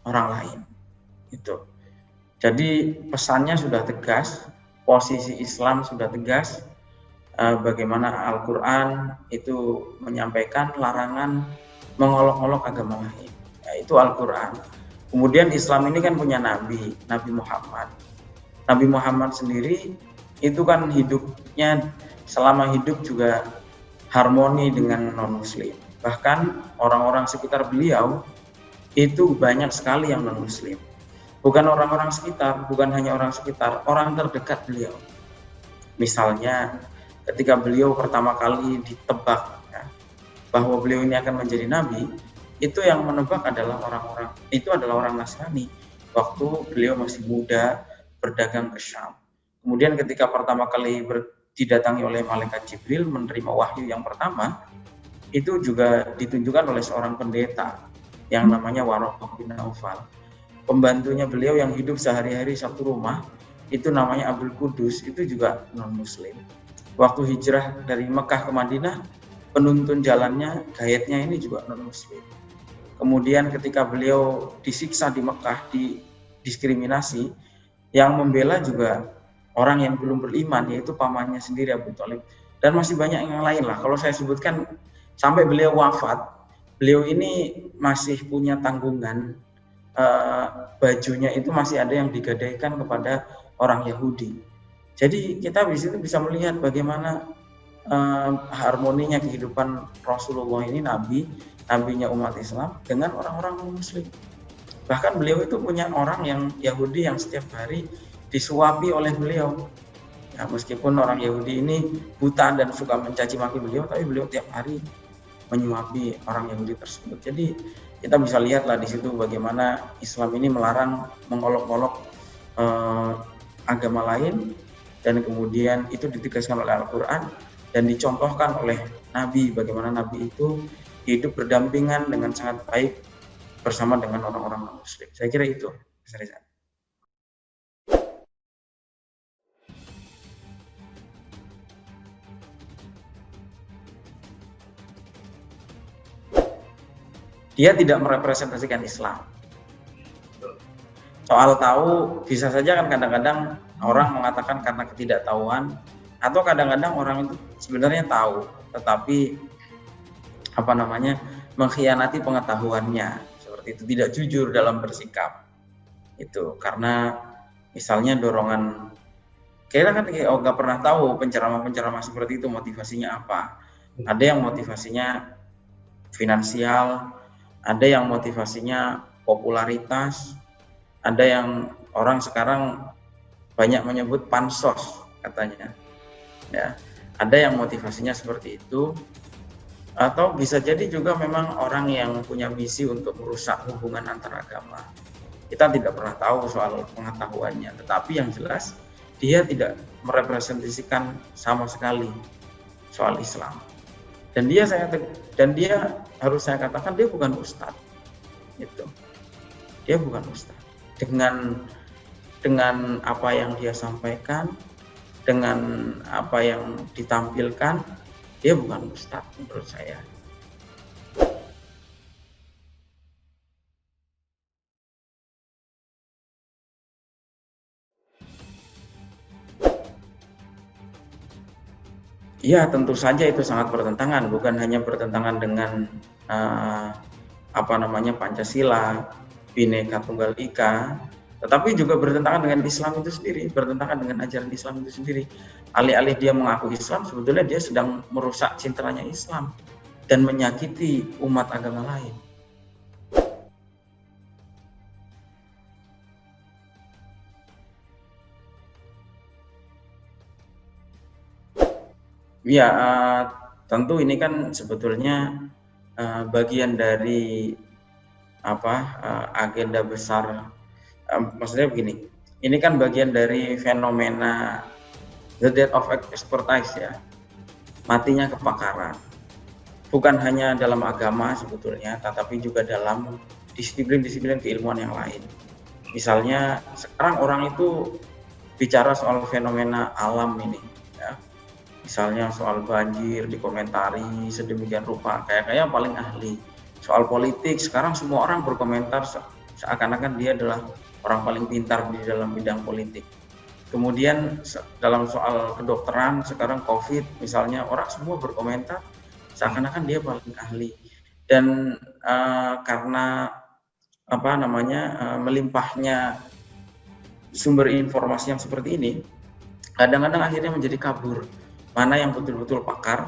orang lain. Itu. Jadi pesannya sudah tegas, posisi Islam sudah tegas, bagaimana Al-Quran itu menyampaikan larangan mengolok-olok agama lain, yaitu Al-Quran. Kemudian Islam ini kan punya Nabi Muhammad. Nabi Muhammad sendiri itu kan hidupnya, selama hidup juga harmoni dengan non-muslim. Bahkan orang-orang sekitar beliau itu banyak sekali yang non-muslim. Bukan orang-orang sekitar, bukan hanya orang sekitar, orang terdekat beliau. Misalnya ketika beliau pertama kali ditebak ya, bahwa beliau ini akan menjadi nabi, itu yang menebak adalah orang Nasrani waktu beliau masih muda berdagang ke Syam. Kemudian ketika pertama kali didatangi oleh malaikat Jibril menerima wahyu yang pertama, itu juga ditunjukkan oleh seorang pendeta yang namanya Waraqah bin Naufal. Pembantunya beliau yang hidup sehari-hari satu rumah, itu namanya Abdul Qudus, itu juga non-muslim. Waktu hijrah dari Mekah ke Madinah, penuntun jalannya, guide-nya ini juga non-muslim. Kemudian ketika beliau disiksa di Mekah, didiskriminasi, yang membela juga orang yang belum beriman, yaitu pamannya sendiri Abu Thalib. Dan masih banyak yang lain lah. Kalau saya sebutkan, sampai beliau wafat, beliau ini masih punya tanggungan, bajunya itu masih ada yang digadaikan kepada orang Yahudi. Jadi kita di situ bisa melihat bagaimana harmoninya kehidupan Rasulullah ini, nabinya umat Islam dengan orang-orang Muslim. Bahkan beliau itu punya orang yang Yahudi yang setiap hari disuapi oleh beliau. Ya, meskipun orang Yahudi ini buta dan suka mencaci maki beliau, tapi beliau tiap hari menyuapi orang Yahudi tersebut. Jadi kita bisa lihatlah di situ bagaimana Islam ini melarang mengolok-olok agama lain, dan kemudian itu ditegaskan oleh Al-Quran dan dicontohkan oleh Nabi, bagaimana Nabi itu hidup berdampingan dengan sangat baik bersama dengan orang-orang non-muslim. Saya kira itu, Mas Reza. Dia tidak merepresentasikan Islam. Soal tahu, bisa saja kan kadang-kadang orang mengatakan karena ketidaktahuan, atau kadang-kadang orang itu sebenarnya tahu, tetapi mengkhianati pengetahuannya, seperti itu, tidak jujur dalam bersikap. Itu karena misalnya dorongan, kira kan nggak pernah tahu penceramah-penceramah seperti itu motivasinya apa. Ada yang motivasinya finansial, ada yang motivasinya popularitas, ada yang orang sekarang banyak menyebut pansos katanya, ya. Ada yang motivasinya seperti itu, atau bisa jadi juga memang orang yang punya misi untuk merusak hubungan antar agama. Kita tidak pernah tahu soal pengetahuannya, tetapi yang jelas dia tidak merepresentasikan sama sekali soal Islam. Dan dia harus saya katakan dia bukan ustadz. Itu. Dia bukan ustadz. Dengan apa yang dia sampaikan, dengan apa yang ditampilkan, dia bukan ustadz menurut saya. Ya, tentu saja itu sangat bertentangan, bukan hanya bertentangan dengan Pancasila, Bhinneka Tunggal Ika, tetapi juga bertentangan dengan Islam itu sendiri, bertentangan dengan ajaran Islam itu sendiri. Alih-alih dia mengaku Islam, sebetulnya dia sedang merusak citranya Islam dan menyakiti umat agama lain. Ya, tentu ini kan sebetulnya bagian dari agenda besar. Maksudnya begini, ini kan bagian dari fenomena the death of expertise, ya, matinya kepakaran. Bukan hanya dalam agama sebetulnya, tetapi juga dalam disiplin-disiplin keilmuan yang lain. Misalnya sekarang orang itu bicara soal fenomena alam ini, ya. Misalnya soal banjir dikomentari sedemikian rupa, kayak paling ahli. Soal politik sekarang semua orang berkomentar seakan-akan dia adalah orang paling pintar di dalam bidang politik. Kemudian dalam soal kedokteran sekarang COVID misalnya, orang semua berkomentar seakan-akan dia paling ahli. Dan karena melimpahnya sumber informasi yang seperti ini, kadang-kadang akhirnya menjadi kabur mana yang betul-betul pakar